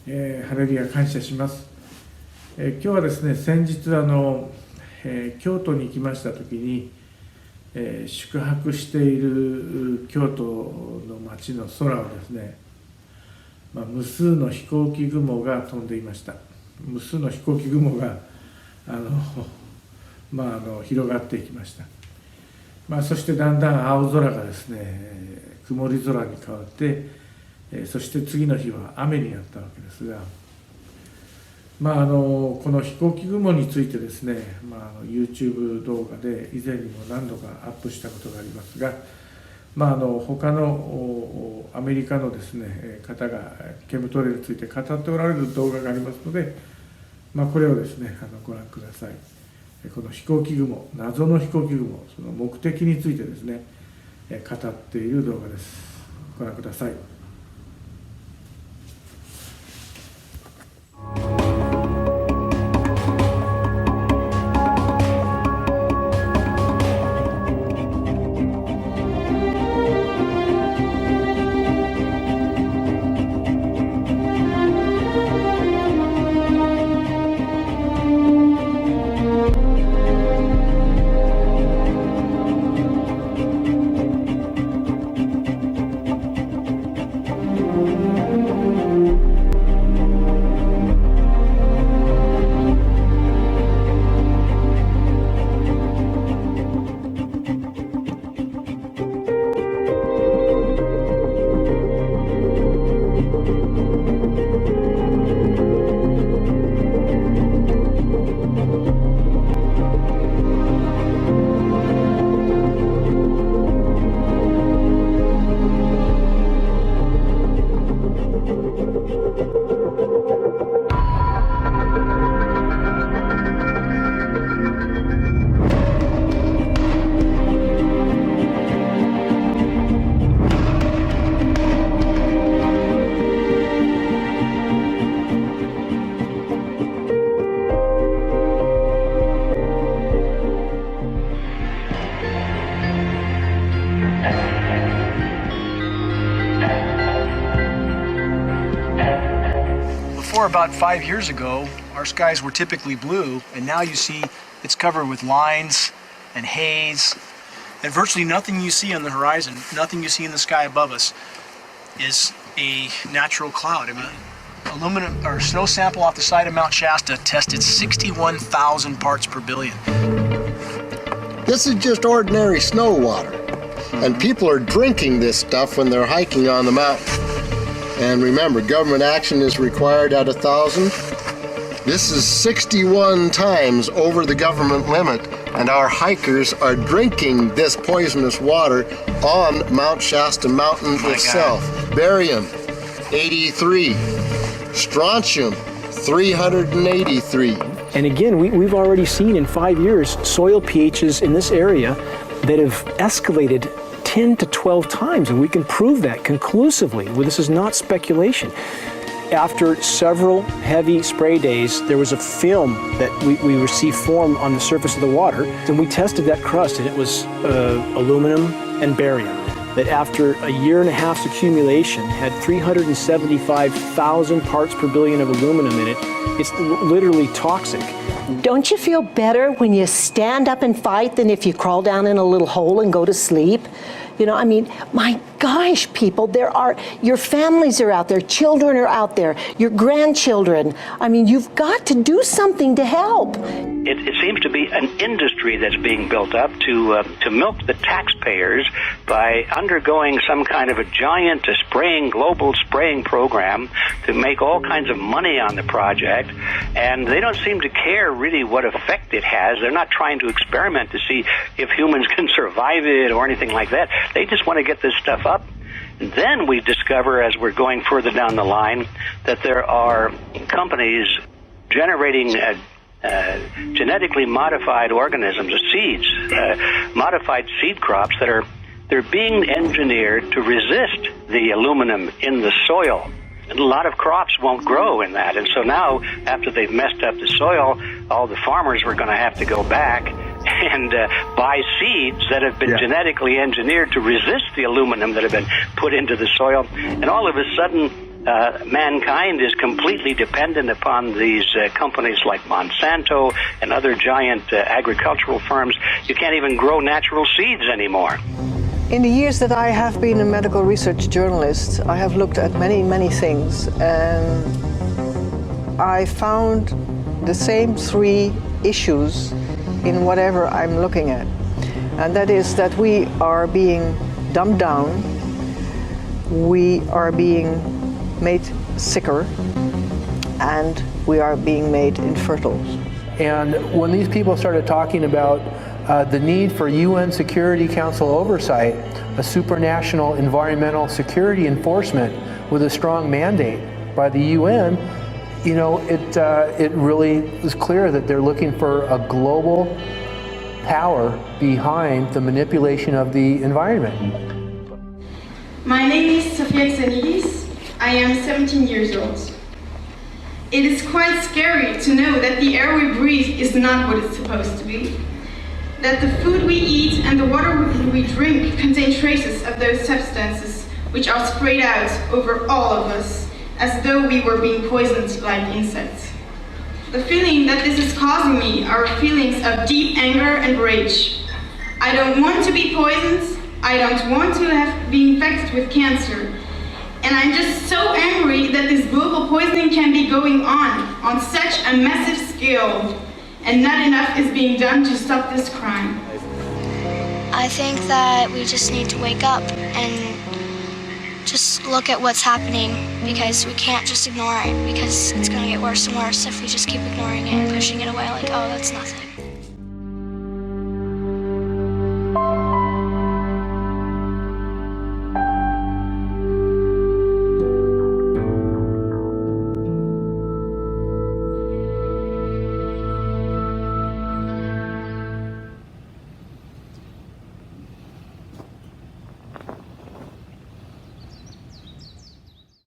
ハレルヤ感謝します。今日はですね、先日京都に行きました時に、宿泊している京都の街の空をですね、無数の飛行機雲が飛んでいました。無数の飛行機雲が広がっていきました。そしてだんだん青空がですね、曇り空に変わって、そして次の日は雨になったわけですが、この飛行機雲についてですね、YouTube 動画で以前にも何度かアップしたことがありますが、他のアメリカのですね方がケムトレイルについて語っておられる動画がありますので、これをですねご覧ください。この飛行機雲、謎の飛行機雲、その目的についてですね語っている動画です。ご覧ください。About 5 years ago, our skies were typically blue, and now you see it's covered with lines and haze, and virtually nothing you see on the horizon, nothing you see in the sky above us is a natural cloud. I mean, aluminum or snow sample off the side of Mount Shasta tested 61,000 parts per billion. This is just ordinary snow water, and people are drinking this stuff when they're hiking on the mountain. And remember, government action is required at 1,000. This is 61 times over the government limit, and our hikers are drinking this poisonous water on Mount Shasta Mountain itself. God. Barium, 83. Strontium, 383. And again, we've already seen in 5 years soil pHs in this area that have escalated 10 to 12 times, and we can prove that conclusively. Well, this is not speculation. After several heavy spray days, there was a film that we received form on the surface of the water, and we tested that crust, and it was aluminum and barium. That after a year and a half's accumulation had 375,000 parts per billion of aluminum in it. It's literally toxic. Don't you feel better when you stand up and fight than if you crawl down in a little hole and go to sleep? You know, I mean, my gosh, people, your families are out there, children are out there, your grandchildren. I mean, you've got to do something to help. It seems to be an industry that's being built up to milk the taxpayers by undergoing some kind of a giant global spraying program to make all kinds of money on the project, and they don't seem to care really what effect it has. They're not trying to experiment to see if humans can survive it or anything like that. They just want to get this stuff up. And then we discover, as we're going further down the line, that there are companies generating genetically modified organisms, seeds, modified seed crops they're being engineered to resist the aluminum in the soil. And a lot of crops won't grow in that. And so now, after they've messed up the soil, all the farmers were going to have to go back and buy seeds that have been genetically engineered to resist the aluminum that have been put into the soil. And all of a sudden, mankind is completely dependent upon these companies like Monsanto and other giant agricultural firms. You can't even grow natural seeds anymore. In the years that I have been a medical research journalist, I have looked at many, many things, and I found the same three issues in whatever I'm looking at. And that is that we are being dumbed down, we are being made sicker, and we are being made infertile. And when these people started talking about the need for UN Security Council oversight, a supranational environmental security enforcement with a strong mandate by the UN, you know, it really was clear that they're looking for a global power behind the manipulation of the environment. My name is Sofia Xenidis. I am 17 years old. It is quite scary to know that the air we breathe is not what it's supposed to be. That the food we eat and the water we drink contain traces of those substances which are sprayed out over all of us as though we were being poisoned like insects. The feeling that this is causing me are feelings of deep anger and rage. I don't want to be poisoned. I don't want to have been infected with cancer. And I'm just so angry that this global poisoning can be going on such a massive scale, and not enough is being done to stop this crime. I think that we just need to wake up and just look at what's happening, because we can't just ignore it, because it's going to get worse and worse if we just keep ignoring it and pushing it away like, oh, that's nothing.